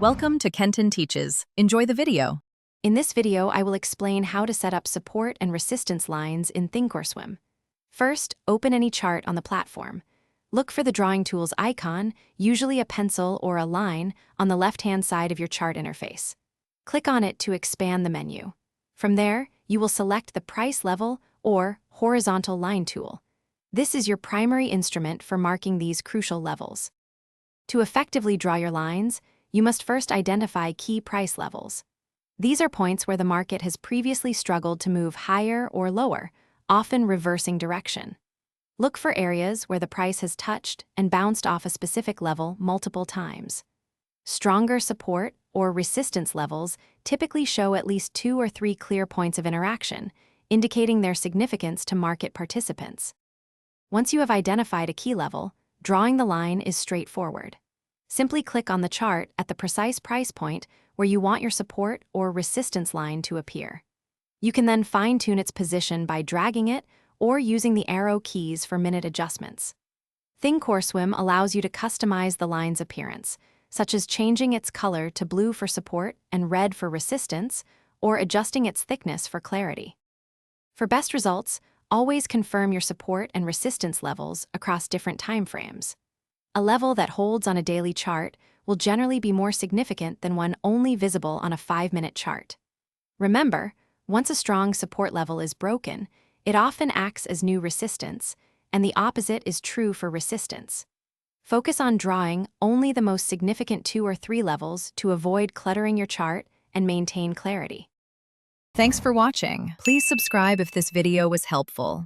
Welcome to Kenton Teaches. Enjoy the video. In this video, I will explain how to set up support and resistance lines in Thinkorswim. First, open any chart on the platform. Look for the drawing tools icon, usually a pencil or a line, on the left-hand side of your chart interface. Click on it to expand the menu. From there, you will select the price level or horizontal line tool. This is your primary instrument for marking these crucial levels. To effectively draw your lines, you must first identify key price levels. These are points where the market has previously struggled to move higher or lower, often reversing direction. Look for areas where the price has touched and bounced off a specific level multiple times. Stronger support or resistance levels typically show at least 2 or 3 clear points of interaction, indicating their significance to market participants. Once you have identified a key level, drawing the line is straightforward. Simply click on the chart at the precise price point where you want your support or resistance line to appear. You can then fine-tune its position by dragging it or using the arrow keys for minute adjustments. Thinkorswim allows you to customize the line's appearance, such as changing its color to blue for support and red for resistance, or adjusting its thickness for clarity. For best results, always confirm your support and resistance levels across different time frames. A level that holds on a daily chart will generally be more significant than one only visible on a 5-minute chart. Remember, once a strong support level is broken, it often acts as new resistance, and the opposite is true for resistance. Focus on drawing only the most significant 2 or 3 levels to avoid cluttering your chart and maintain clarity. Thanks for watching. Please subscribe if this video was helpful.